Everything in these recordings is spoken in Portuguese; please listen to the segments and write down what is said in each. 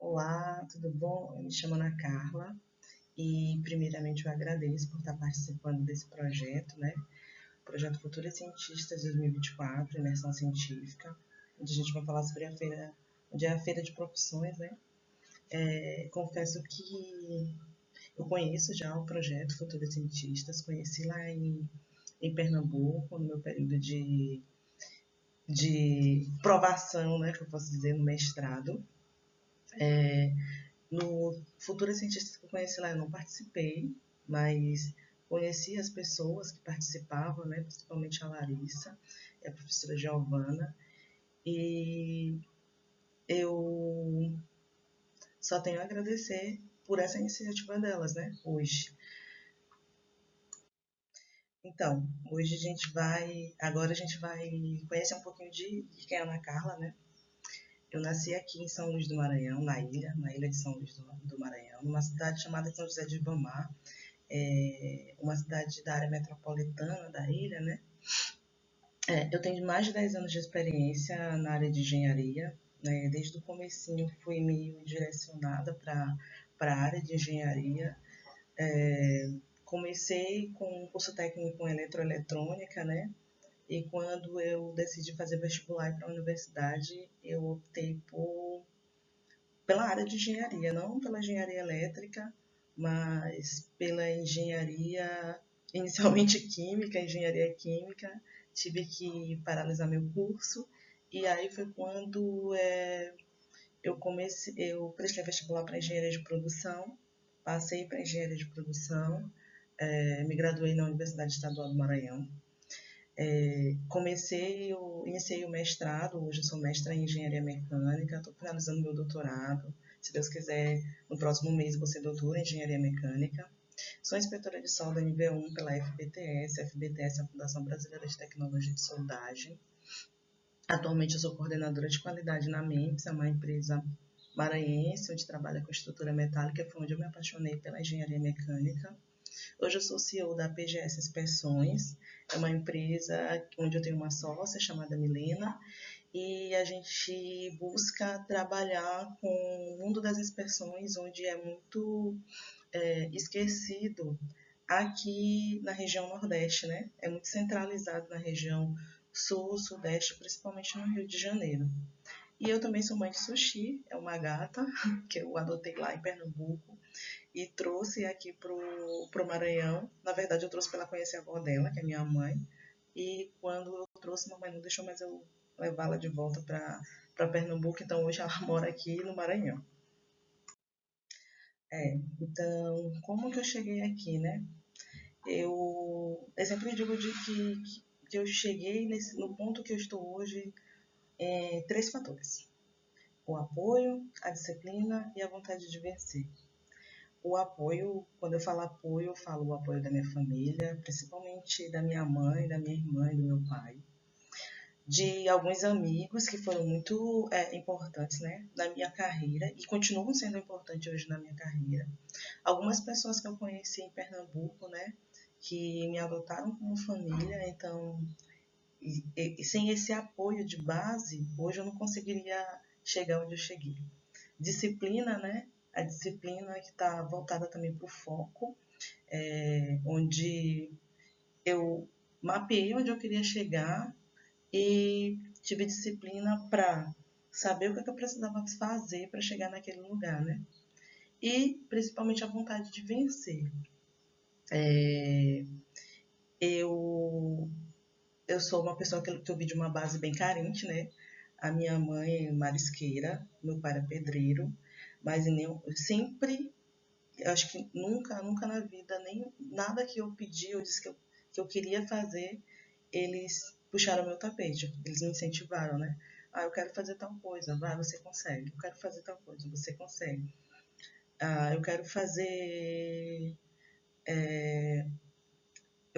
Olá, tudo bom? Eu me chamo Ana Carla e, primeiramente, eu agradeço por estar participando desse projeto, né? Projeto Futuras Cientistas 2024, Imersão Científica, onde a gente vai falar sobre a feira, onde é a feira de profissões, né? Confesso que eu conheço já o projeto Futuras Cientistas, conheci lá em Pernambuco, no meu período de provação, né? Que eu posso dizer, no mestrado. No Futuras Cientistas que eu conheci lá, eu não participei, mas conheci as pessoas que participavam, né, principalmente a Larissa e a professora Giovana, e eu só tenho a agradecer por essa iniciativa delas, né, hoje. Então, hoje agora a gente vai conhecer um pouquinho de quem é a Ana Carla, né? Eu nasci aqui em São Luís do Maranhão, na ilha de São Luís do Maranhão, numa cidade chamada São José de Ribamar, uma cidade da área metropolitana da ilha, né? Eu tenho mais de 10 anos de experiência na área de engenharia, né? Desde o comecinho fui meio direcionada para a área de engenharia. Comecei com um curso técnico em eletroeletrônica, né? E quando eu decidi fazer vestibular para a universidade, eu optei pela área de engenharia, não pela engenharia elétrica, mas pela engenharia, inicialmente química, engenharia química. Tive que paralisar meu curso, e aí foi quando eu prestei vestibular para engenharia de produção, passei para engenharia de produção, me graduei na Universidade Estadual do Maranhão. Iniciei o mestrado, hoje eu sou mestra em engenharia mecânica, estou finalizando meu doutorado. Se Deus quiser, no próximo mês vou ser doutora em engenharia mecânica. Sou inspetora de solda nível 1 pela FBTS. A FBTS é a Fundação Brasileira de Tecnologia de Soldagem. Atualmente eu sou coordenadora de qualidade na MEMPS, é uma empresa maranhense, onde trabalha com estrutura metálica, foi onde eu me apaixonei pela engenharia mecânica. Hoje eu sou CEO da PGS Inspeções, é uma empresa onde eu tenho uma sócia chamada Milena, e a gente busca trabalhar com o mundo das inspeções, onde é muito esquecido aqui na região Nordeste, né? É muito centralizado na região Sul, Sudeste, principalmente no Rio de Janeiro. E eu também sou mãe de Sushi, é uma gata que eu adotei lá em Pernambuco e trouxe aqui pro Maranhão. Na verdade, eu trouxe para ela conhecer a avó dela, que é minha mãe. E quando eu trouxe, mamãe não deixou mais eu levá-la de volta para Pernambuco, então hoje ela mora aqui no Maranhão. Então, como que eu cheguei aqui, né? Eu sempre digo que eu cheguei no ponto que eu estou hoje em três fatores: o apoio, a disciplina e a vontade de vencer. O apoio, quando eu falo apoio, eu falo o apoio da minha família, principalmente da minha mãe, da minha irmã e do meu pai. De alguns amigos que foram muito importantes, né, na minha carreira e continuam sendo importantes hoje na minha carreira. Algumas pessoas que eu conheci em Pernambuco, né, que me adotaram como família, então, e sem esse apoio de base, hoje eu não conseguiria chegar onde eu cheguei. Disciplina, né? A disciplina que está voltada também para o foco, onde eu mapeei onde eu queria chegar e tive disciplina para saber o que eu precisava fazer para chegar naquele lugar, né? E principalmente a vontade de vencer. Eu, eu sou uma pessoa que eu vi de uma base bem carente, né? A minha mãe é marisqueira, meu pai era pedreiro, mas sempre, eu acho que nunca na vida, nem nada que eu pedi, eu disse que eu queria fazer, eles puxaram meu tapete, eles me incentivaram, né? Ah, eu quero fazer tal coisa, vai, você consegue. Eu quero fazer tal coisa, você consegue. Ah, eu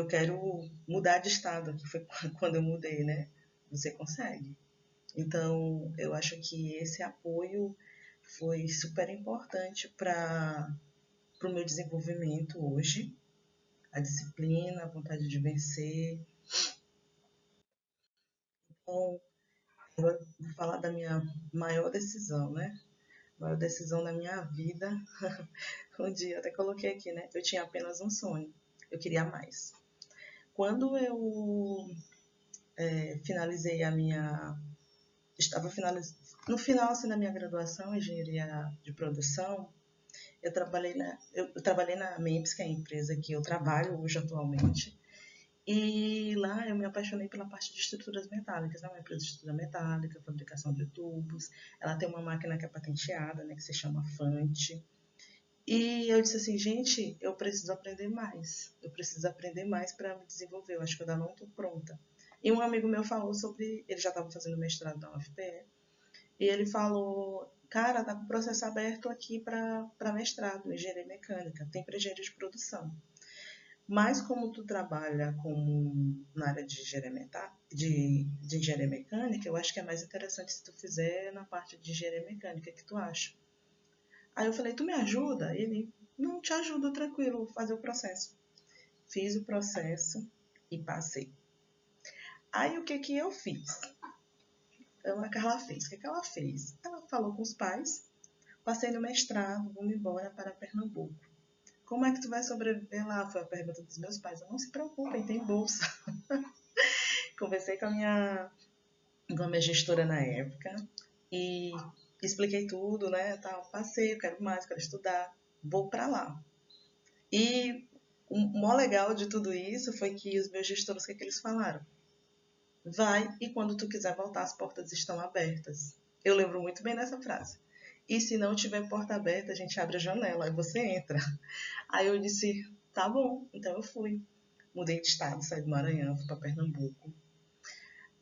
quero mudar de estado, que foi quando eu mudei, né? Você consegue. Então, eu acho que esse apoio foi super importante para o meu desenvolvimento hoje, a disciplina, a vontade de vencer. Então, eu vou falar da minha maior decisão, né? A maior decisão da minha vida. Um dia, até coloquei aqui, né? Eu tinha apenas um sonho. Eu queria mais. Quando eu finalizei a minha... Estava no final assim, da minha graduação em engenharia de produção, eu trabalhei na MEMPS, que é a empresa que eu trabalho hoje atualmente. E lá eu me apaixonei pela parte de estruturas metálicas. É uma empresa de estrutura metálica, fabricação de tubos. Ela tem uma máquina que é patenteada, né, que se chama Fante. E eu disse assim, gente, eu preciso aprender mais. Eu preciso aprender mais para me desenvolver. Eu acho que eu ainda não estou pronta. E um amigo meu falou sobre... Ele já estava fazendo mestrado na UFPE. E ele falou, cara, tá com o processo aberto aqui para mestrado, engenharia mecânica. Tem para engenharia de produção. Mas como tu trabalha na área de de engenharia mecânica, eu acho que é mais interessante se tu fizer na parte de engenharia mecânica. O que tu acha? Aí eu falei, tu me ajuda? Ele, não, te ajudo, tranquilo, vou fazer o processo. Fiz o processo e passei. Aí o que que eu fiz? A Carla fez. O que que ela fez? Ela falou com os pais, passei no mestrado, vamos embora para Pernambuco. Como é que tu vai sobreviver lá? Foi a pergunta dos meus pais. Eu, não se preocupem, tem bolsa. Conversei com a minha gestora na época e expliquei tudo, né? Tal, passei, eu quero mais, quero estudar, vou para lá. E o maior legal de tudo isso foi que os meus gestores, o que, é que eles falaram? Vai e quando tu quiser voltar, as portas estão abertas. Eu lembro muito bem dessa frase. E se não tiver porta aberta, a gente abre a janela e você entra. Aí eu disse, tá bom, então eu fui. Mudei de estado, saí do Maranhão, fui para Pernambuco.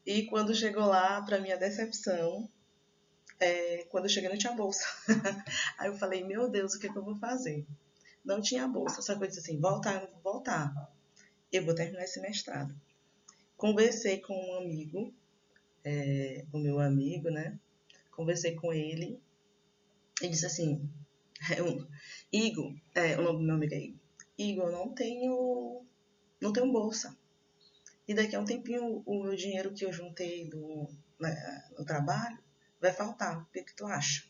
E quando chegou lá, para minha decepção, quando eu cheguei não tinha bolsa. Aí eu falei, meu Deus, o que, é que eu vou fazer? Não tinha bolsa, só que eu disse assim, voltar, eu não vou voltar. Eu vou terminar esse mestrado. Conversei com um amigo, o meu amigo, né? Conversei com ele e disse assim, Igor, o nome do meu amigo é Igor. Igor, eu não tenho bolsa. E daqui a um tempinho o meu dinheiro que eu juntei no trabalho vai faltar. O que, que tu acha?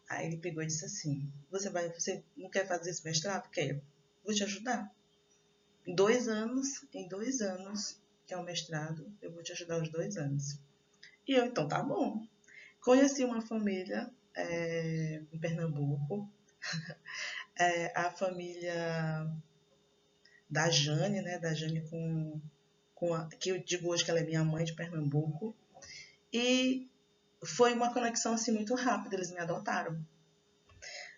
Aí ele pegou e disse assim, você não quer fazer esse mestrado? Quero. Vou te ajudar. Em 2 anos, que é o mestrado, eu vou te ajudar os 2 anos. E eu, então, tá bom. Conheci uma família em Pernambuco, a família da Jane, né? Da Jane que eu digo hoje que ela é minha mãe de Pernambuco. E foi uma conexão assim muito rápida, eles me adotaram.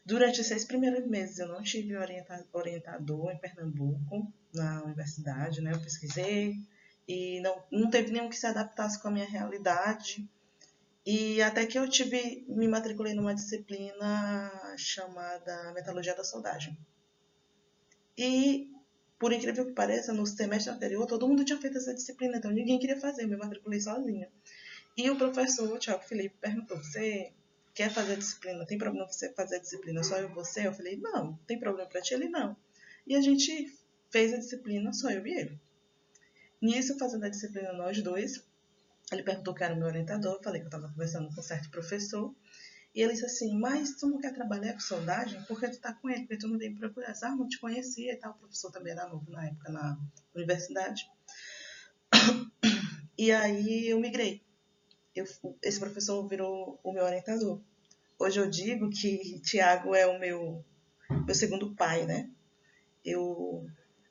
Durante os 6 primeiros meses eu não tive orientador em Pernambuco, na universidade, né? Eu pesquisei e não teve nenhum que se adaptasse com a minha realidade. E até que me matriculei numa disciplina chamada Metalurgia da Soldagem. E, por incrível que pareça, no semestre anterior todo mundo tinha feito essa disciplina, então ninguém queria fazer, eu me matriculei sozinha. E o professor, o Thiago Felipe, perguntou, você quer fazer a disciplina? Tem problema você fazer a disciplina só eu e você? Eu falei, não, tem problema pra ti? Ele, não. E a gente fez a disciplina só eu e ele. Nisso, fazendo a disciplina nós dois, ele perguntou que era o meu orientador, eu falei que eu estava conversando com um certo professor, e ele disse assim, mas tu não quer trabalhar com soldagem? Por que tu tá com ele? Porque tu não veio procurar? Ah, não te conhecia e tal, o professor também era novo na época na universidade. E aí eu migrei. Esse professor virou o meu orientador. Hoje eu digo que Tiago é o meu segundo pai, né?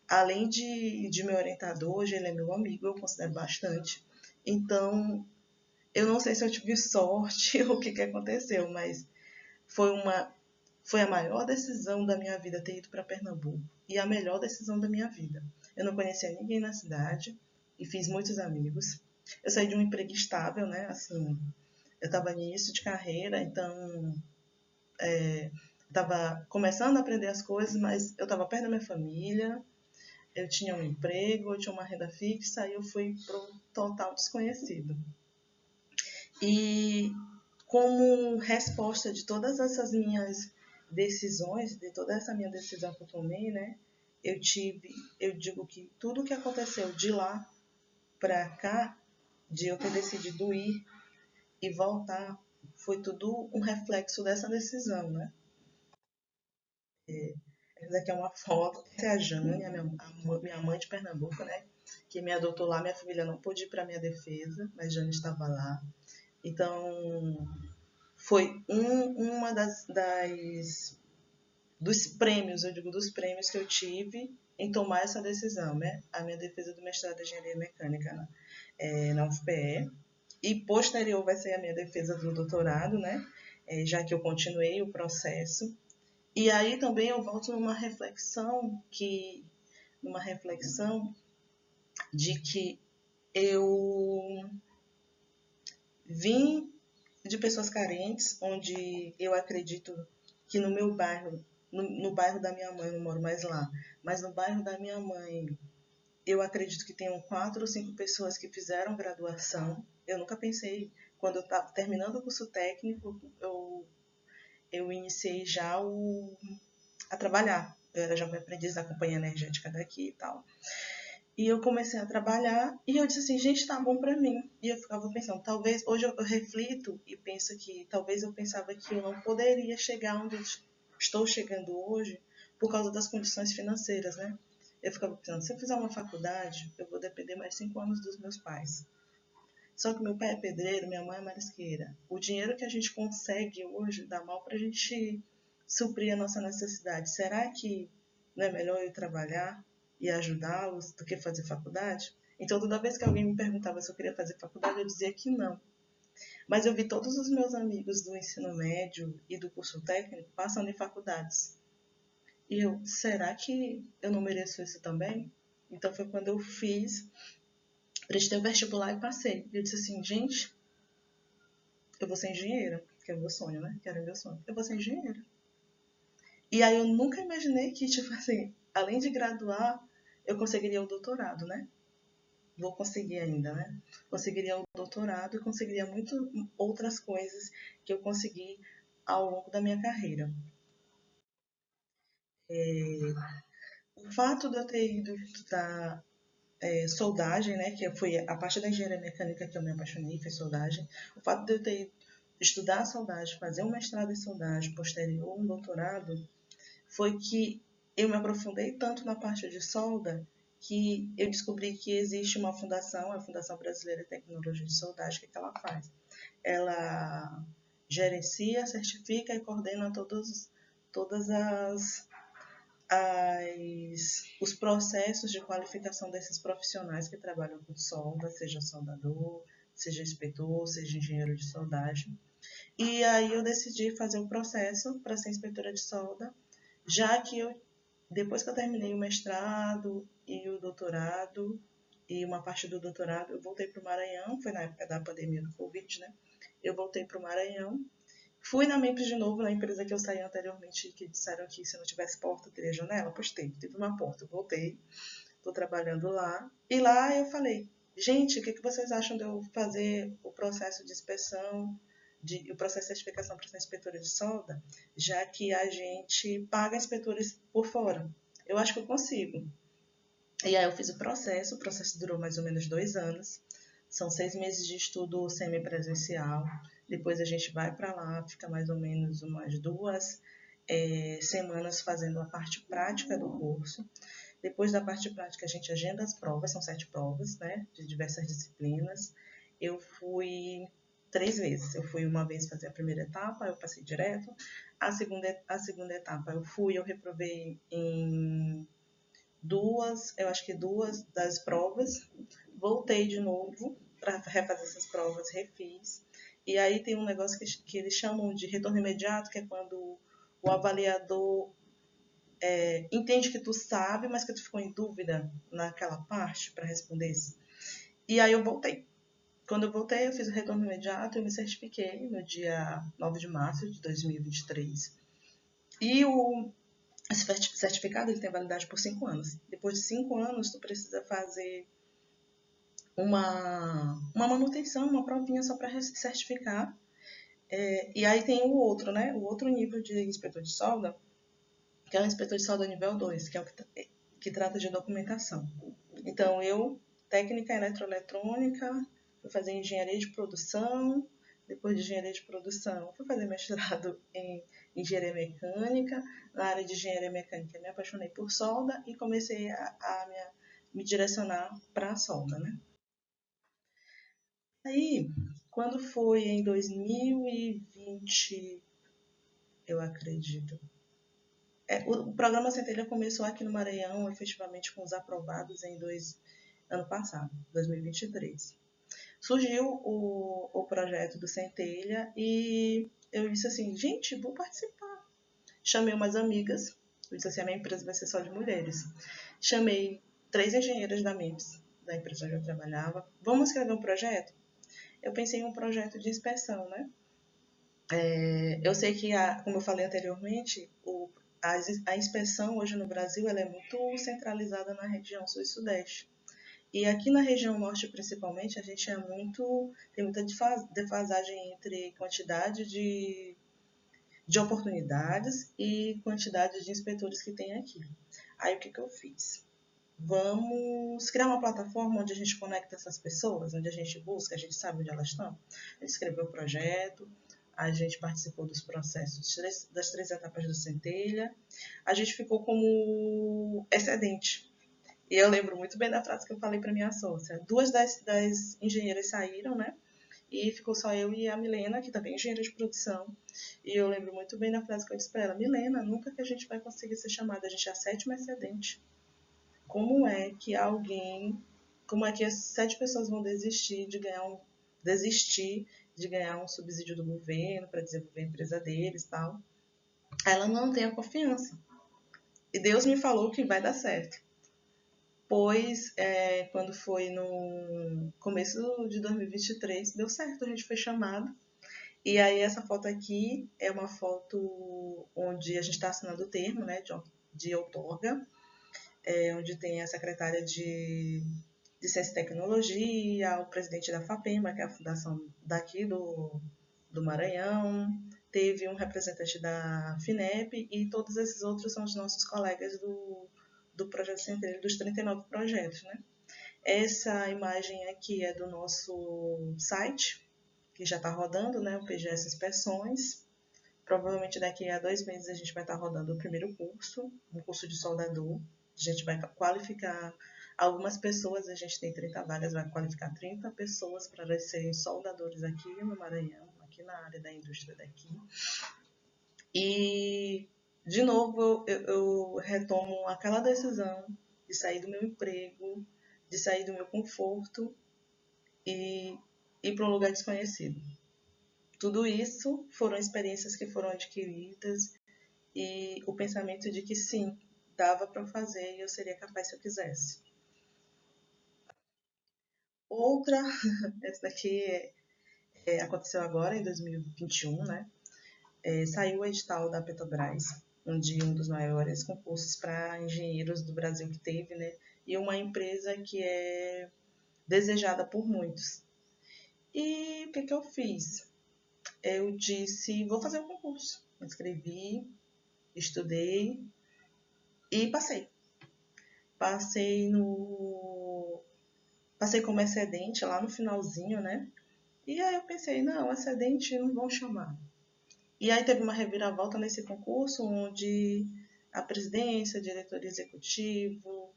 Além de meu orientador, hoje ele é meu amigo, eu considero bastante. Então, eu não sei se eu tive sorte ou o que aconteceu, mas foi a maior decisão da minha vida ter ido para Pernambuco e a melhor decisão da minha vida. Eu não conhecia ninguém na cidade e fiz muitos amigos. Eu saí de um emprego estável, né? Assim, eu estava no início de carreira, então estava começando a aprender as coisas, mas eu estava perto da minha família, eu tinha um emprego, eu tinha uma renda fixa e eu fui para um total desconhecido. E como resposta de todas essas minhas decisões, de toda essa minha decisão que eu tomei, né, eu digo que tudo que aconteceu de lá para cá, de eu ter decidido ir e voltar, foi tudo um reflexo dessa decisão, né? Essa aqui é uma foto, essa é a Jane, minha mãe de Pernambuco, né? Que me adotou lá, minha família não pôde ir para minha defesa, mas Jane estava lá. Então, foi uma dos prêmios, eu digo dos prêmios que eu tive em tomar essa decisão, né? A minha defesa do mestrado em Engenharia Mecânica na UFPE. E posterior vai ser a minha defesa do doutorado, né? Já que eu continuei o processo. E aí também eu volto numa reflexão de que eu vim de pessoas carentes, onde eu acredito que no meu bairro, no bairro da minha mãe, eu não moro mais lá, mas no bairro da minha mãe, eu acredito que tenham 4 ou 5 pessoas que fizeram graduação. Eu nunca pensei, quando eu estava terminando o curso técnico, eu iniciei já a trabalhar. Eu era jovem aprendiz da companhia energética daqui e tal. E eu comecei a trabalhar e eu disse assim, gente, tá bom pra mim. E eu ficava pensando, talvez, hoje eu reflito e penso que talvez eu pensava que eu não poderia chegar onde estou chegando hoje por causa das condições financeiras, né? Eu ficava pensando, se eu fizer uma faculdade, eu vou depender mais 5 anos dos meus pais. Só que meu pai é pedreiro, minha mãe é marisqueira. O dinheiro que a gente consegue hoje dá mal pra gente suprir a nossa necessidade. Será que não é melhor eu trabalhar e ajudá-los do que fazer faculdade? Então, toda vez que alguém me perguntava se eu queria fazer faculdade, eu dizia que não. Mas eu vi todos os meus amigos do ensino médio e do curso técnico passando em faculdades. E eu, será que eu não mereço isso também? Então, foi quando eu prestei o vestibular e passei. Eu disse assim, gente, eu vou ser engenheira, que é o meu sonho, né? Que era o meu sonho. Eu vou ser engenheira. E aí eu nunca imaginei que, tipo assim, além de graduar, eu conseguiria o doutorado, né? Vou conseguir ainda, né? Conseguiria o doutorado e conseguiria muitas outras coisas que eu consegui ao longo da minha carreira. O fato de eu ter ido estudar soldagem, né? Que foi a parte da engenharia mecânica que eu me apaixonei, foi soldagem. O fato de eu ter ido estudar soldagem, fazer um mestrado em soldagem, posterior um doutorado, foi que eu me aprofundei tanto na parte de solda que eu descobri que existe uma fundação, a Fundação Brasileira de Tecnologia de Soldagem, que ela faz? Ela gerencia, certifica e coordena todas os processos de qualificação desses profissionais que trabalham com solda, seja soldador, seja inspetor, seja engenheiro de soldagem. E aí eu decidi fazer o processo para ser inspetora de solda, já que depois que eu terminei o mestrado e o doutorado, e uma parte do doutorado, eu voltei para o Maranhão, foi na época da pandemia do Covid, né? Eu voltei para o Maranhão, fui na MEPS de novo, na empresa que eu saí anteriormente, que disseram que se não tivesse porta, teria janela. Pois teve uma porta, eu voltei, estou trabalhando lá. E lá eu falei, gente, o que vocês acham de eu fazer o processo de inspeção, o processo de certificação para ser inspetora de solda, já que a gente paga inspetores por fora? Eu acho que eu consigo. E aí eu fiz o processo durou mais ou menos 2 anos. São 6 meses de estudo semipresencial. Depois a gente vai para lá, fica mais ou menos umas 2 semanas fazendo a parte prática do curso. Depois da parte prática, a gente agenda as provas, são 7 provas, né, de diversas disciplinas. Eu fui 3 vezes. Eu fui uma vez fazer a primeira etapa, eu passei direto. A segunda etapa eu reprovei em eu acho que 2 das provas. Voltei de novo para refazer essas provas, refiz. E aí tem um negócio que eles chamam de retorno imediato, que é quando o avaliador entende que tu sabe, mas que tu ficou em dúvida naquela parte para responder isso. E aí eu voltei. Quando eu voltei, eu fiz o retorno imediato e me certifiquei no dia 9 de março de 2023. E esse certificado ele tem validade por 5 anos. Depois de 5 anos, tu precisa fazer uma manutenção, uma provinha só para certificar. E aí tem o outro, né? O outro nível de inspetor de solda, que é o inspetor de solda nível 2, que é o que trata de documentação. Então, técnica eletroeletrônica, fui fazer engenharia de produção, depois de engenharia de produção, fui fazer mestrado em engenharia mecânica. Na área de engenharia mecânica, me apaixonei por solda e comecei a me direcionar para a solda, né? Aí, quando foi em 2020, eu acredito, o programa Centelha começou aqui no Maranhão, efetivamente com os aprovados ano passado, 2023. Surgiu o projeto do Centelha e eu disse assim, gente, vou participar. Chamei umas amigas, eu disse assim, a minha empresa vai ser só de mulheres. Chamei 3 engenheiras da MIPS, da empresa onde eu trabalhava. Vamos escrever um projeto? Eu pensei em um projeto de inspeção, né? Eu sei que, como eu falei anteriormente, a inspeção hoje no Brasil ela é muito centralizada na região sul e sudeste. E aqui na região norte, principalmente, a gente tem muita defasagem entre quantidade de oportunidades e quantidade de inspetores que tem aqui. Aí o que eu fiz? Vamos criar uma plataforma onde a gente conecta essas pessoas, onde a gente busca, a gente sabe onde elas estão. A gente escreveu o projeto, a gente participou dos processos das 3 etapas do Centelha, a gente ficou como excedente. E eu lembro muito bem da frase que eu falei para minha sócia. 2 das engenheiras saíram, né? E ficou só eu e a Milena, que também é engenheira de produção. E eu lembro muito bem da frase que eu disse para ela: Milena, nunca que a gente vai conseguir ser chamada, a gente é a 7ª excedente. Como é que as 7 pessoas vão desistir de ganhar um subsídio do governo para desenvolver a empresa deles e tal? Ela não tem a confiança. E Deus me falou que vai dar certo. Pois, quando foi no começo de 2023, deu certo, a gente foi chamado. E aí essa foto aqui é uma foto onde a gente está assinando o termo, né, de outorga, onde tem a secretária de Ciência e Tecnologia, o presidente da FAPEMA, que é a fundação daqui do Maranhão, teve um representante da FINEP e todos esses outros são os nossos colegas do Projeto Centelha, dos 39 projetos, né? Essa imagem aqui é do nosso site, que já está rodando, né? O PGS Inspeções. Provavelmente daqui a 2 meses a gente vai estar rodando o primeiro curso, um curso de soldador. A gente vai qualificar algumas pessoas, a gente tem 30 vagas, vai qualificar 30 pessoas para serem soldadores aqui no Maranhão, aqui na área da indústria daqui. E, de novo, eu retomo aquela decisão de sair do meu emprego, de sair do meu conforto e ir para um lugar desconhecido. Tudo isso foram experiências que foram adquiridas e o pensamento de que sim, dava para fazer e eu seria capaz se eu quisesse. Outra, essa daqui aconteceu agora, em 2021, né? Saiu o edital da Petrobras, onde um dos maiores concursos para engenheiros do Brasil que teve, né? E uma empresa que é desejada por muitos. E o que eu fiz? Eu disse, vou fazer o concurso. Me inscrevi, estudei e passei. Passei como excedente lá no finalzinho, né? E aí eu pensei, não, excedente não vão chamar. E aí teve uma reviravolta nesse concurso, onde a presidência, o diretor executivo,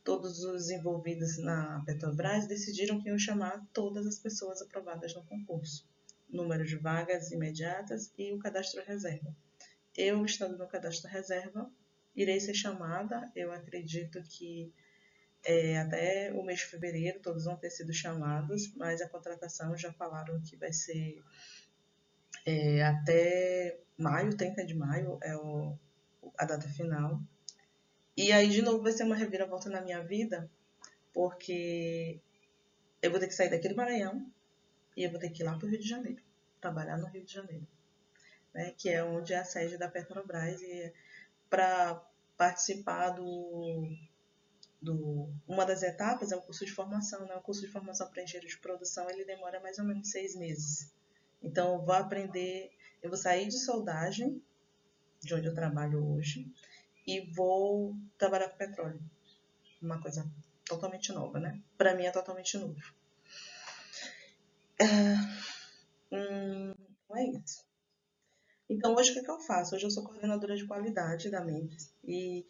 todos os envolvidos na Petrobras decidiram que iam chamar todas as pessoas aprovadas no concurso. Número de vagas imediatas e o cadastro reserva. Eu, estando no cadastro reserva, irei ser chamada. Eu acredito que até o mês de fevereiro todos vão ter sido chamados, mas a contratação já falaram que vai ser até maio, 30 de maio é a data final. E aí, de novo, vai ser uma reviravolta na minha vida, porque eu vou ter que sair daqui do Maranhão e eu vou ter que ir lá para o Rio de Janeiro, trabalhar no Rio de Janeiro, né, que é onde é a sede da Petrobras, e para participar uma das etapas é o curso de formação, né? O curso de formação para engenheiro de produção, ele demora mais ou menos 6 meses. Então, eu vou sair de soldagem, de onde eu trabalho hoje, e vou trabalhar com petróleo. Uma coisa totalmente nova, né? Para mim é totalmente novo. Não é isso. Então, hoje o que é que eu faço? Hoje eu sou coordenadora de qualidade da MENTES e,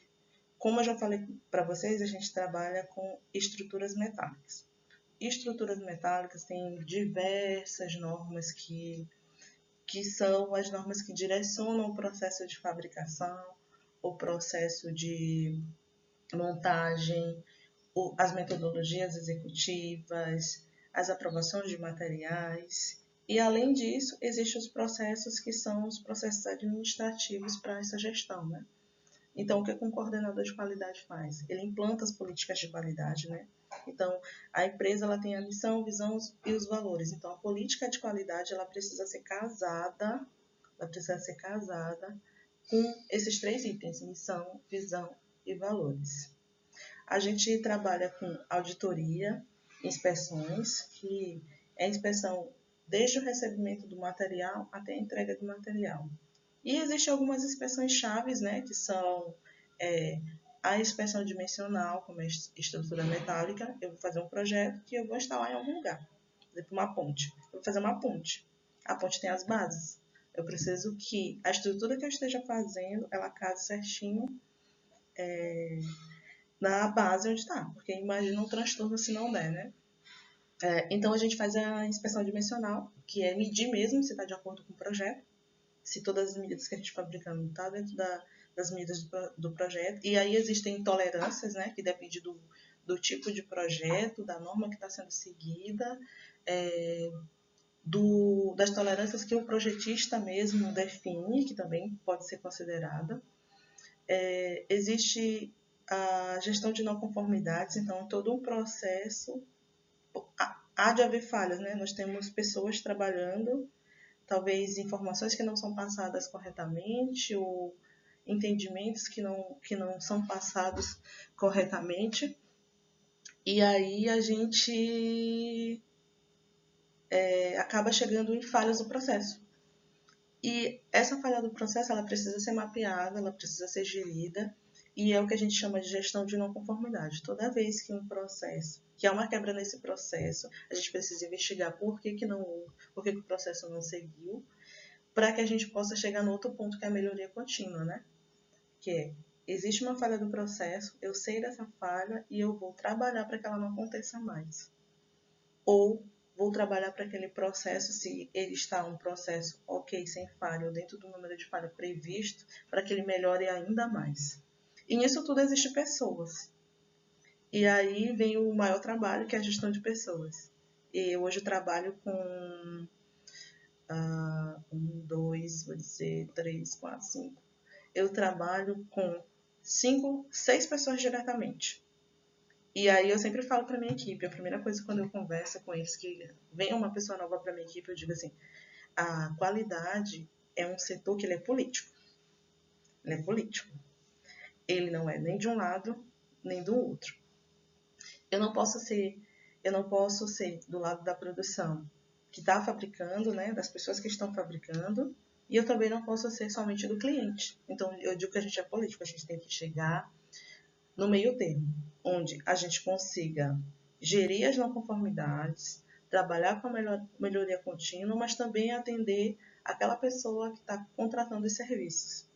como eu já falei para vocês, a gente trabalha com estruturas metálicas. Estruturas metálicas têm diversas normas que são as normas que direcionam o processo de fabricação, o processo de montagem, as metodologias executivas, as aprovações de materiais. E, além disso, existem os processos que são os processos administrativos para essa gestão, né? Então, o que um coordenador de qualidade faz? Ele implanta as políticas de qualidade, né? Então, a empresa ela tem a missão, visão e os valores. Então, a política de qualidade ela precisa ser casada com esses 3 itens: missão, visão e valores. A gente trabalha com auditoria, inspeções, que é a inspeção desde o recebimento do material até a entrega do material. E existem algumas inspeções chaves, né, que são a inspeção dimensional, como é estrutura metálica. Eu vou fazer um projeto que eu vou instalar em algum lugar. Por exemplo, uma ponte. Eu vou fazer uma ponte. A ponte tem as bases. Eu preciso que a estrutura que eu esteja fazendo, ela case certinho na base onde está. Porque imagina um transtorno se não der, né? Então, a gente faz a inspeção dimensional, que é medir mesmo se está de acordo com o projeto, se todas as medidas que a gente está fabricando estão dentro das medidas do projeto. E aí existem tolerâncias, né, que depende do tipo de projeto, da norma que está sendo seguida, das tolerâncias que o projetista mesmo define, que também pode ser considerada. Existe a gestão de não conformidades, então todo um processo. Há de haver falhas, né? Nós temos pessoas trabalhando, talvez informações que não são passadas corretamente ou entendimentos que não são passados corretamente. E aí a gente acaba chegando em falhas do processo. E essa falha do processo ela precisa ser mapeada, ela precisa ser gerida, e é o que a gente chama de gestão de não conformidade. Toda vez que um processo, que há uma quebra nesse processo, a gente precisa investigar por que não houve, por que o processo não seguiu, para que a gente possa chegar no outro ponto, que é a melhoria contínua, né? Que é, existe uma falha do processo, eu sei dessa falha e eu vou trabalhar para que ela não aconteça mais. Ou vou trabalhar para aquele processo, se ele está um processo ok, sem falha, ou dentro do número de falha previsto, para que ele melhore ainda mais. E nisso tudo existem pessoas. E aí vem o maior trabalho, que é a gestão de pessoas. E hoje eu trabalho com 3, 4, 5. Eu trabalho com 6 pessoas diretamente. E aí eu sempre falo para minha equipe, a primeira coisa quando eu converso com eles, que vem uma pessoa nova para minha equipe, eu digo assim, a qualidade é um setor que ele é político. Ele é político. Ele não é nem de um lado, nem do outro. Eu não posso ser do lado da produção que está fabricando, né, das pessoas que estão fabricando, e eu também não posso ser somente do cliente. Então, eu digo que a gente é político, a gente tem que chegar no meio termo, onde a gente consiga gerir as não conformidades, trabalhar com a melhoria contínua, mas também atender aquela pessoa que está contratando os serviços.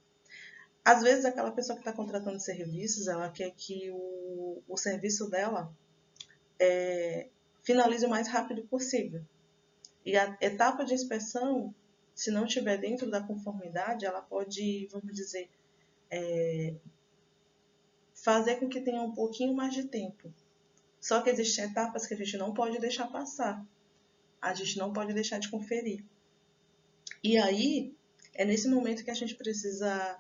Às vezes, aquela pessoa que está contratando os serviços, ela quer que o serviço dela finalize o mais rápido possível. E a etapa de inspeção, se não estiver dentro da conformidade, ela pode, vamos dizer, fazer com que tenha um pouquinho mais de tempo. Só que existem etapas que a gente não pode deixar passar. A gente não pode deixar de conferir. E aí, é nesse momento que a gente precisa,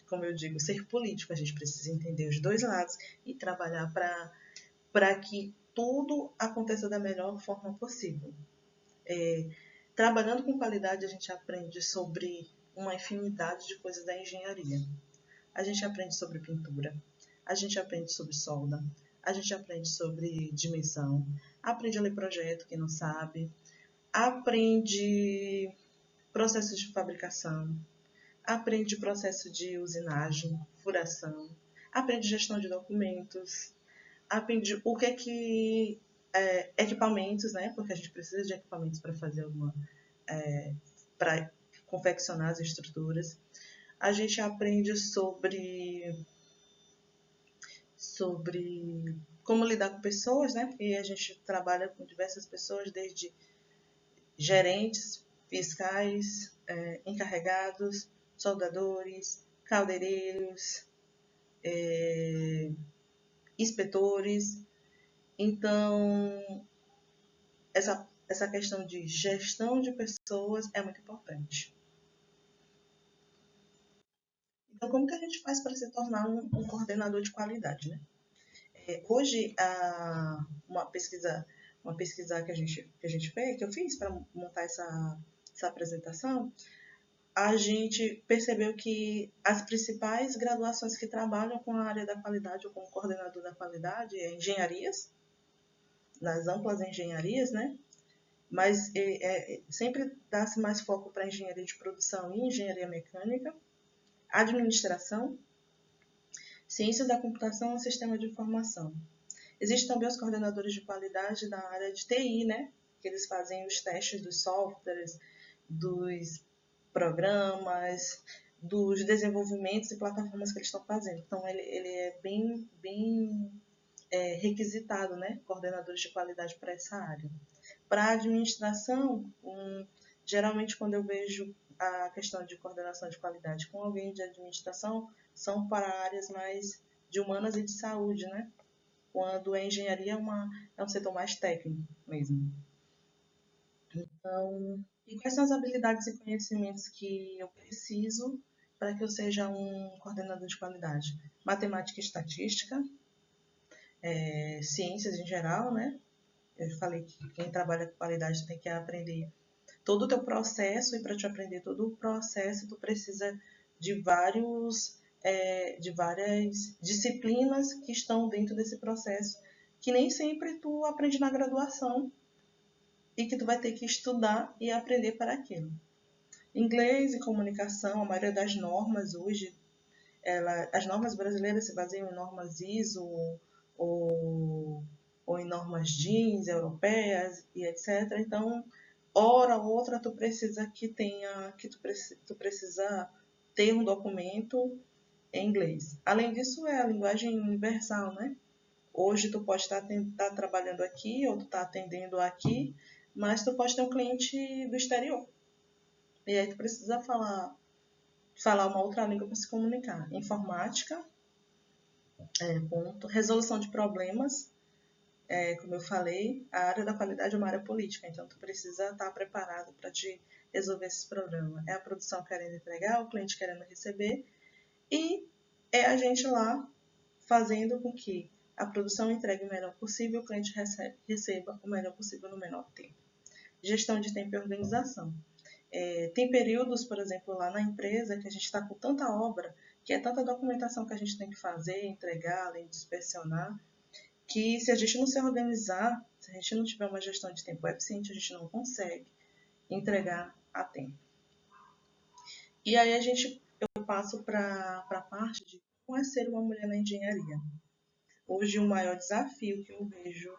como eu digo, ser político. A gente precisa entender os dois lados e trabalhar para que tudo aconteça da melhor forma possível. Trabalhando com qualidade, a gente aprende sobre uma infinidade de coisas da engenharia. A gente aprende sobre pintura, a gente aprende sobre solda, a gente aprende sobre dimensão, aprende a ler projeto, quem não sabe, aprende processo de fabricação, aprende processo de usinagem, furação, aprende gestão de documentos, aprende o que é que equipamentos, né? Porque a gente precisa de equipamentos para fazer para confeccionar as estruturas. A gente aprende sobre como lidar com pessoas, né? Porque a gente trabalha com diversas pessoas, desde gerentes, fiscais, encarregados, soldadores, caldeireiros, inspetores. Então, essa questão de gestão de pessoas é muito importante. Então, como que a gente faz para se tornar um coordenador de qualidade, né? Hoje, uma pesquisa que a gente fez, que eu fiz para montar essa apresentação, a gente percebeu que as principais graduações que trabalham com a área da qualidade ou como coordenador da qualidade é engenharias, nas amplas engenharias, né? Mas sempre dá-se mais foco para engenharia de produção e engenharia mecânica, administração, ciências da computação e sistema de informação. Existem também os coordenadores de qualidade da área de TI, né? Que eles fazem os testes dos softwares, dos programas, dos desenvolvimentos e plataformas que eles estão fazendo. Então, ele é bem requisitado, né? Coordenadores de qualidade para essa área. Para a administração, geralmente quando eu vejo a questão de coordenação de qualidade com alguém de administração, são para áreas mais de humanas e de saúde, né? Quando a engenharia é um setor mais técnico mesmo. Então, e quais são as habilidades e conhecimentos que eu preciso para que eu seja um coordenador de qualidade? Matemática e estatística, ciências em geral, né? Eu falei que quem trabalha com qualidade tem que aprender todo o teu processo, e para te aprender todo o processo, tu precisa de várias disciplinas que estão dentro desse processo, que nem sempre tu aprende na graduação e que tu vai ter que estudar e aprender para aquilo. Inglês e comunicação, a maioria das normas hoje, as normas brasileiras se baseiam em normas ISO ou em normas jeans europeias e etc. Então, hora ou outra tu precisa tu precisa ter um documento em inglês. Além disso, é a linguagem universal, né? Hoje tu pode estar trabalhando aqui ou tu está atendendo aqui, mas tu pode ter um cliente do exterior. E aí tu precisa falar uma outra língua para se comunicar. Informática, ponto. Resolução de problemas, como eu falei, a área da qualidade é uma área política, então tu precisa estar preparado para te resolver esses problemas. É a produção querendo entregar, o cliente querendo receber, e é a gente lá fazendo com que a produção entregue o melhor possível, o cliente receba o melhor possível no menor tempo. Gestão de tempo e organização. Tem períodos, por exemplo, lá na empresa que a gente está com tanta obra, que é tanta documentação que a gente tem que fazer, entregar, além de inspecionar, que se a gente não se organizar, se a gente não tiver uma gestão de tempo eficiente, a gente não consegue entregar a tempo. E aí eu passo para a parte de como é ser uma mulher na engenharia. Hoje o maior desafio que eu vejo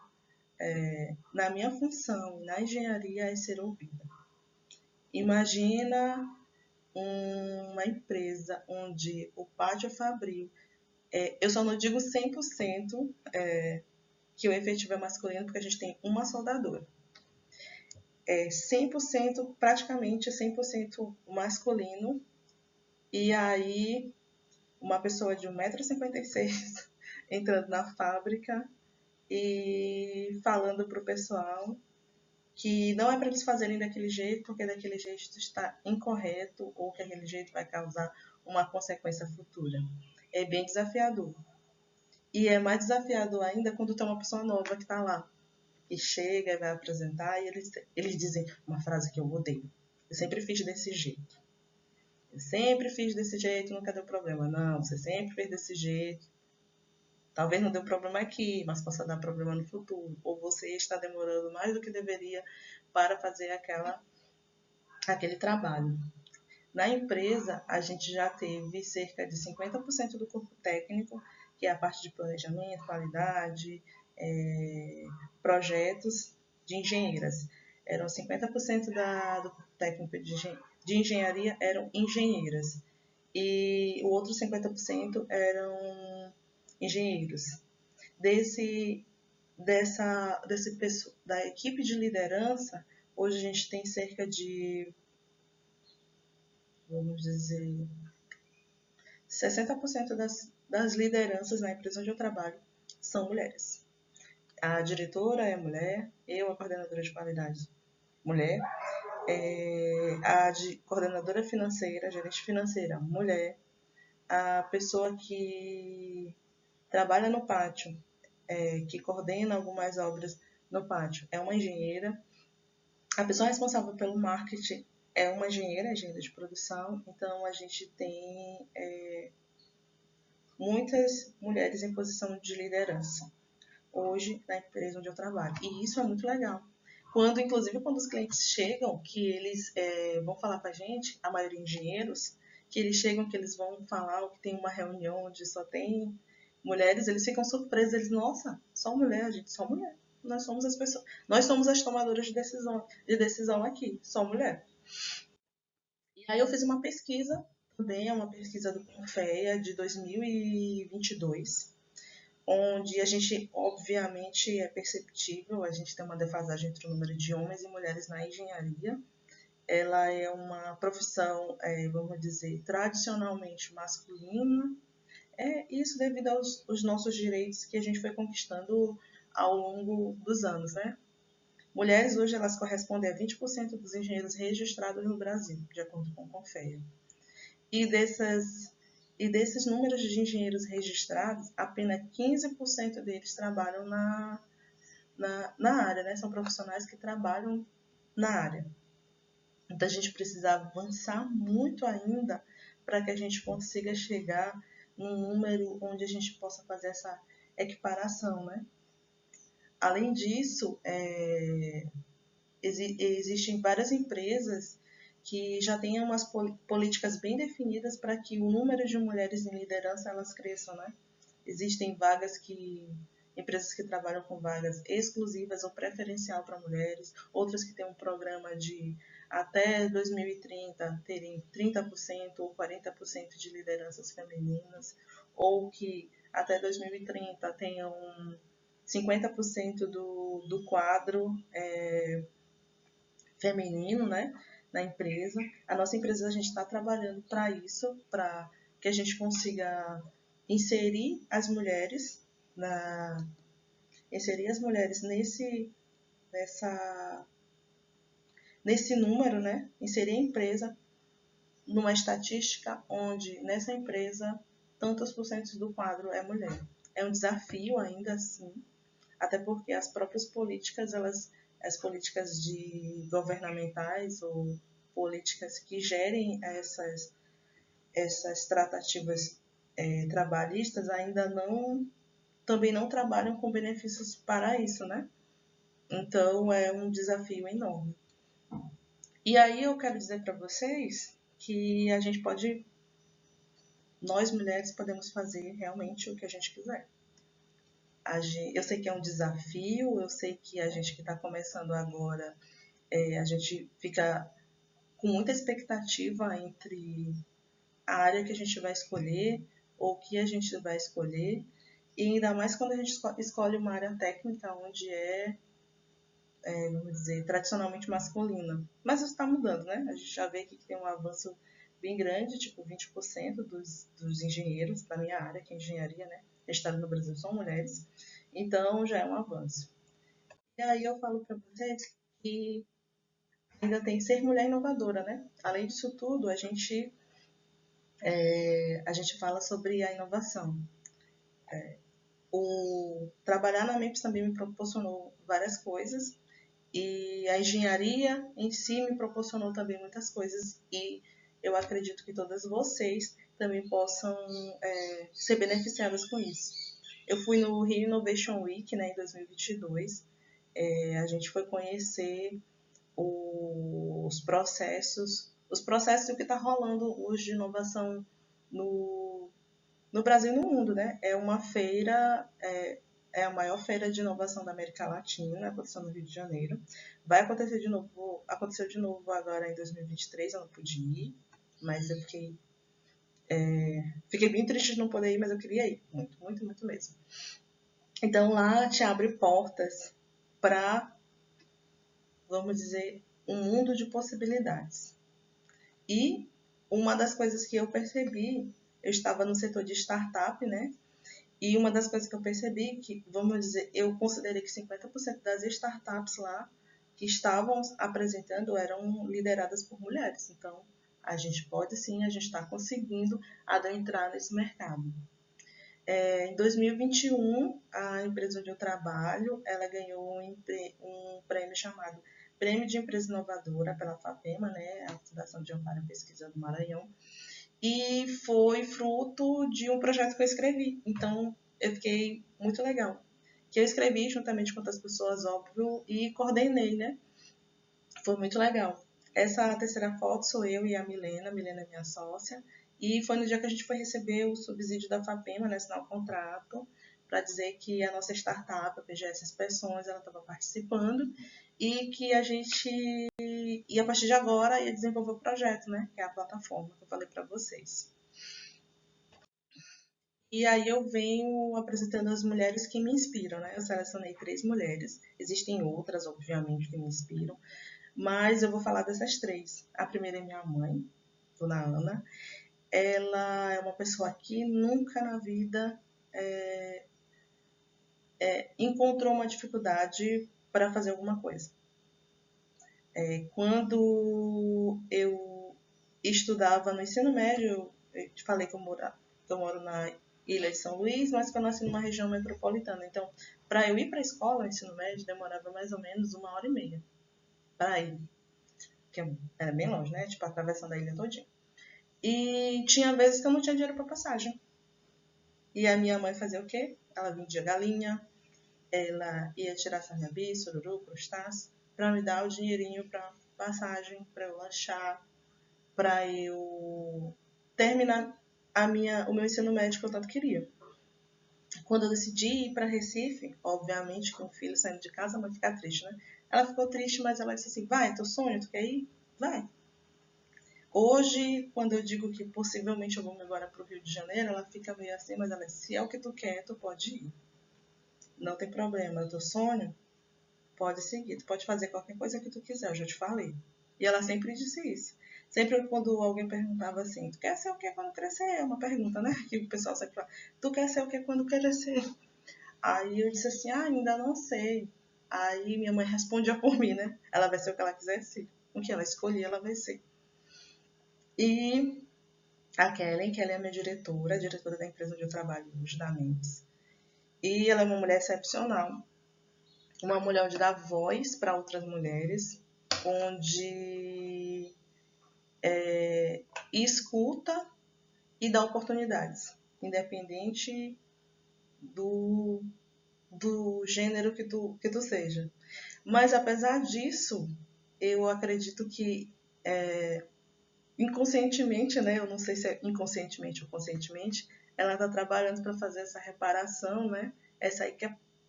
na minha função na engenharia é ser ouvida. Imagina uma empresa onde o pátio fabril, eu só não digo 100% que o efetivo é masculino, porque a gente tem uma soldadora. 100%, praticamente 100% masculino, e aí uma pessoa de 1,56 m entrando na fábrica e falando para o pessoal que não é para eles fazerem daquele jeito, porque daquele jeito está incorreto ou que aquele jeito vai causar uma consequência futura. É bem desafiador. E é mais desafiador ainda quando tem uma pessoa nova que está lá, que chega e vai apresentar, e eles dizem uma frase que eu odeio. Eu sempre fiz desse jeito. Eu sempre fiz desse jeito, nunca deu problema. Não, você sempre fez desse jeito. Talvez não deu problema aqui, mas possa dar problema no futuro. Ou você está demorando mais do que deveria para fazer aquele trabalho. Na empresa, a gente já teve cerca de 50% do corpo técnico, que é a parte de planejamento, qualidade, projetos de engenheiras. Eram 50% do técnico de engenharia eram engenheiras e o outro 50% eram engenheiros. Da equipe de liderança, hoje a gente tem cerca de, vamos dizer, 60% das lideranças na empresa onde eu trabalho são mulheres. A diretora é mulher, eu, a coordenadora de qualidade, mulher, coordenadora financeira, gerente financeira, mulher, a pessoa que trabalha no pátio, que coordena algumas obras no pátio, é uma engenheira, a pessoa responsável pelo marketing é uma engenheira de produção, então a gente tem muitas mulheres em posição de liderança hoje na empresa onde eu trabalho. E isso é muito legal. Inclusive, quando os clientes chegam, que eles vão falar com a gente, a maioria engenheiros, que eles chegam, que eles vão falar, que tem uma reunião onde só tem mulheres, eles ficam surpresos, eles, nossa, só mulher, gente, só mulher. Nós somos as pessoas, nós somos as tomadoras de decisão aqui, só mulher. E aí eu fiz uma pesquisa, também é uma pesquisa do Confea de 2022, onde a gente, obviamente, é perceptível, a gente tem uma defasagem entre o número de homens e mulheres na engenharia. Ela é uma profissão, vamos dizer, tradicionalmente masculina. Isso devido aos nossos direitos que a gente foi conquistando ao longo dos anos, né? Mulheres hoje elas correspondem a 20% dos engenheiros registrados no Brasil, de acordo com o Confea. E desses números de engenheiros registrados, apenas 15% deles trabalham na área, né? São profissionais que trabalham na área. Então a gente precisa avançar muito ainda para que a gente consiga chegar num número onde a gente possa fazer essa equiparação, né? Além disso, existem várias empresas que já têm umas políticas bem definidas para que o número de mulheres em liderança elas cresçam, né? Existem empresas que trabalham com vagas exclusivas ou preferencial para mulheres, outras que têm um programa de até 2030 terem 30% ou 40% de lideranças femininas, ou que até 2030 tenham 50% do quadro feminino, né, na empresa. A nossa empresa, a gente está trabalhando para isso, para que a gente consiga inserir as mulheres nesse número, né? Inserir a empresa numa estatística onde nessa empresa tantos por cento do quadro é mulher. É um desafio ainda assim, até porque as próprias políticas, as políticas governamentais ou políticas que gerem essas tratativas trabalhistas ainda também não trabalham com benefícios para isso, né? Então é um desafio enorme. E aí eu quero dizer para vocês que nós mulheres podemos fazer realmente o que a gente quiser. Eu sei que é um desafio, eu sei que a gente que está começando agora, a gente fica com muita expectativa entre a área que a gente vai escolher ou o que a gente vai escolher, e ainda mais quando a gente escolhe uma área técnica onde vamos dizer, tradicionalmente masculina. Mas isso está mudando, né? A gente já vê aqui que tem um avanço bem grande, tipo 20% dos engenheiros da minha área, que é engenharia, né? Registrado no Brasil são mulheres. Então já é um avanço. E aí eu falo para vocês que ainda tem que ser mulher inovadora, né? Além disso tudo, a gente fala sobre a inovação. Trabalhar na MEPS também me proporcionou várias coisas, e a engenharia em si me proporcionou também muitas coisas, e eu acredito que todas vocês também possam ser beneficiadas com isso. Eu fui no Rio Innovation Week, né, em 2022. A gente foi conhecer os processos do que está rolando hoje de inovação no Brasil e no mundo, né? É uma feira, é a maior feira de inovação da América Latina, aconteceu no Rio de Janeiro. Vai acontecer de novo, aconteceu de novo agora em 2023, eu não pude ir, mas eu fiquei bem triste de não poder ir, mas eu queria ir, muito, muito, muito mesmo. Então lá te abre portas para, vamos dizer, um mundo de possibilidades. E uma das coisas que eu percebi, eu estava no setor de startup, né? E uma das coisas que eu percebi, que, vamos dizer, eu considerei que 50% das startups lá que estavam apresentando eram lideradas por mulheres. Então, a gente pode sim, a gente está conseguindo adentrar nesse mercado. Em 2021, a empresa onde eu trabalho, ela ganhou um prêmio chamado Prêmio de Empresa Inovadora pela FAPEMA, né, a Fundação de Amparo à Pesquisa do Maranhão, e foi fruto de um projeto que eu escrevi. Então, eu fiquei muito legal. Que eu escrevi juntamente com outras pessoas, óbvio, e coordenei, né? Foi muito legal. Essa terceira foto sou eu e a Milena é minha sócia, e foi no dia que a gente foi receber o subsídio da FAPEMA, né, assinar o contrato, para dizer que a nossa startup, a PGS Inspeções, ela estava participando, e que a gente, e a partir de agora, ia desenvolver o projeto, né, que é a plataforma que eu falei para vocês. E aí eu venho apresentando as mulheres que me inspiram, né? Eu selecionei 3 mulheres, existem outras, obviamente, que me inspiram, mas eu vou falar dessas 3. A primeira é minha mãe, Dona Ana. Ela é uma pessoa que nunca na vida encontrou uma dificuldade para fazer alguma coisa. Quando eu estudava no ensino médio, eu te falei que eu moro na Ilha de São Luís, mas que eu nasci numa região metropolitana. Então, para eu ir para a escola, no ensino médio, demorava mais ou menos 1h30 para ir, que era bem longe, né? Tipo, atravessando a ilha todinha. E tinha vezes que eu não tinha dinheiro para passagem. E a minha mãe fazia o quê? Ela vendia galinha, ela ia tirar sarnabi, sururu, crustáceo, para me dar o dinheirinho para passagem, para eu lanchar, para eu terminar o meu ensino médio que eu tanto queria. Quando eu decidi ir para Recife, obviamente com o filho saindo de casa, a mãe fica triste, né? Ela ficou triste, mas ela disse assim, vai, teu sonho, tu quer ir? Vai. Hoje, quando eu digo que possivelmente eu vou me embora para o Rio de Janeiro, ela fica meio assim, mas ela disse, se é o que tu quer, tu pode ir. Não tem problema, é o teu sonho, pode seguir, tu pode fazer qualquer coisa que tu quiser, eu já te falei. E ela sempre disse isso. Sempre quando alguém perguntava assim, tu quer ser o que quando crescer? É uma pergunta, né? Que o pessoal sempre fala, tu quer ser o que quando crescer? Aí eu disse assim, ainda não sei. Aí minha mãe respondia por mim, né? Ela vai ser o que ela quiser ser. O que ela escolher, ela vai ser. E a Kellen, que ela é a minha diretora, a diretora da empresa onde eu trabalho hoje, da Mendes. E ela é uma mulher excepcional. Uma mulher onde dá voz para outras mulheres, onde escuta e dá oportunidades, independente do gênero que tu seja. Mas apesar disso, eu acredito que inconscientemente, né? Eu não sei se é inconscientemente ou conscientemente, ela está trabalhando para fazer essa reparação, né? Essa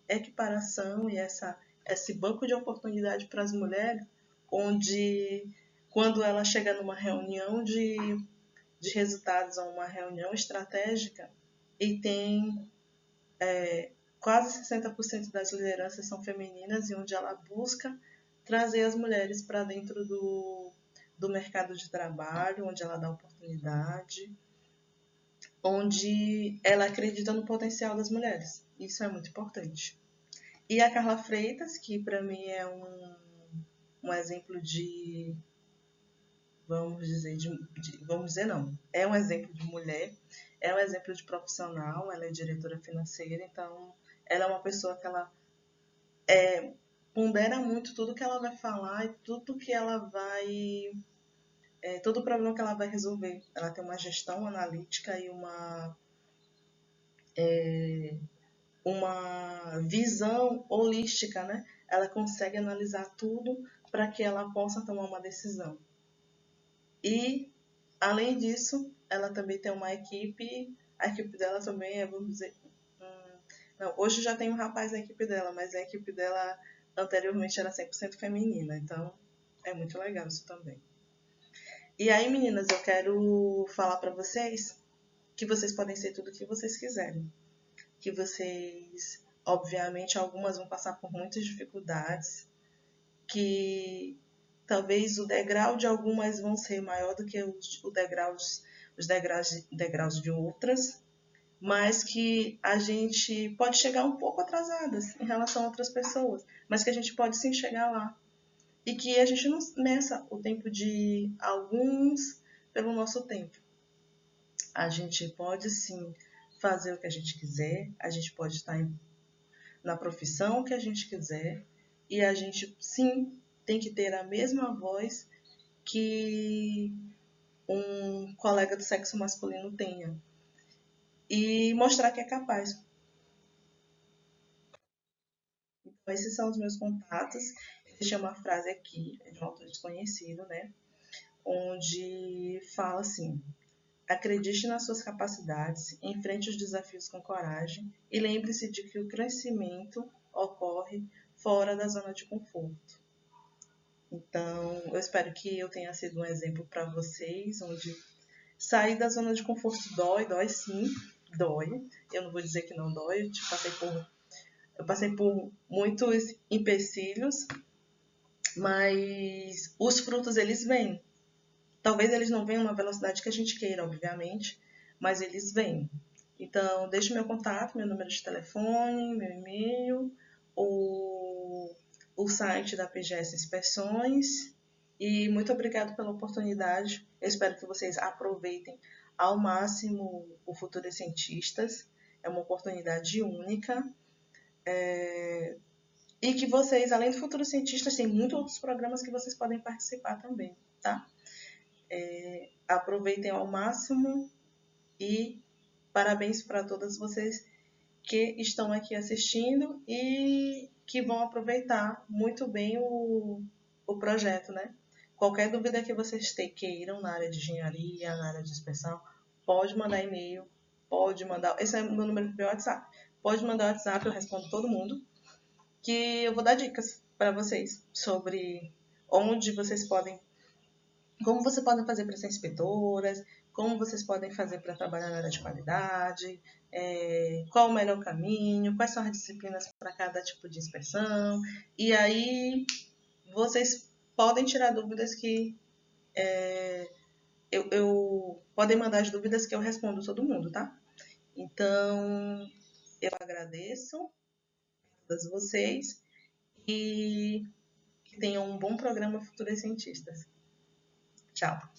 equiparação e esse banco de oportunidade para as mulheres, onde quando ela chega numa reunião de resultados ou uma reunião estratégica e tem quase 60% das lideranças são femininas e onde ela busca trazer as mulheres para dentro do mercado de trabalho, onde ela dá oportunidade, onde ela acredita no potencial das mulheres. Isso é muito importante. E a Carla Freitas, que para mim é um exemplo vamos dizer não, é um exemplo de mulher, é um exemplo de profissional, ela é diretora financeira, então ela é uma pessoa que ela pondera muito tudo que ela vai falar e tudo que ela vai todo o problema que ela vai resolver. Ela tem uma gestão analítica e uma visão holística, né? Ela consegue analisar tudo para que ela possa tomar uma decisão. E, além disso, ela também tem uma equipe, a equipe dela também é, vamos dizer, Não, hoje já tem um rapaz na equipe dela, mas a equipe dela anteriormente era 100% feminina, então é muito legal isso também. E aí, meninas, eu quero falar para vocês que vocês podem ser tudo o que vocês quiserem. Que vocês, obviamente, algumas vão passar por muitas dificuldades, que talvez o degrau de algumas vão ser maior do que os degraus de outras, mas que a gente pode chegar um pouco atrasadas em relação a outras pessoas, mas que a gente pode sim chegar lá. E que a gente não meça o tempo de alguns pelo nosso tempo. A gente pode sim fazer o que a gente quiser, a gente pode estar na profissão que a gente quiser, e a gente sim tem que ter a mesma voz que um colega do sexo masculino tenha. E mostrar que é capaz. Então, esses são os meus contatos. Deixei uma frase aqui, de um autor desconhecido, né? Onde fala assim: acredite nas suas capacidades, enfrente os desafios com coragem e lembre-se de que o crescimento ocorre fora da zona de conforto. Então, eu espero que eu tenha sido um exemplo para vocês, onde sair da zona de conforto dói sim, dói. Eu não vou dizer que não dói, eu passei por muitos empecilhos, mas os frutos eles vêm. Talvez eles não venham na velocidade que a gente queira, obviamente, mas eles vêm. Então, deixe meu contato, meu número de telefone, meu e-mail, o site da PGS Inspeções. E muito obrigado pela oportunidade. Eu espero que vocês aproveitem ao máximo o Futuros Cientistas. É uma oportunidade única. E que vocês, além do Futuros Cientistas, tem muitos outros programas que vocês podem participar também, tá? Aproveitem ao máximo e parabéns para todas vocês que estão aqui assistindo e que vão aproveitar muito bem o projeto, né? Qualquer dúvida que vocês queiram na área de engenharia, na área de inspeção, pode mandar e-mail, pode mandar. Esse é o meu número do WhatsApp. Pode mandar WhatsApp, eu respondo todo mundo. Que eu vou dar dicas para vocês sobre onde vocês podem, como vocês podem fazer para ser inspetoras, como vocês podem fazer para trabalhar na área de qualidade, qual o melhor caminho, quais são as disciplinas para cada tipo de inspeção. E aí vocês podem tirar dúvidas que podem mandar as dúvidas que eu respondo todo mundo, tá? Então, eu agradeço a todos vocês e que tenham um bom programa Futuras Cientistas. Tchau!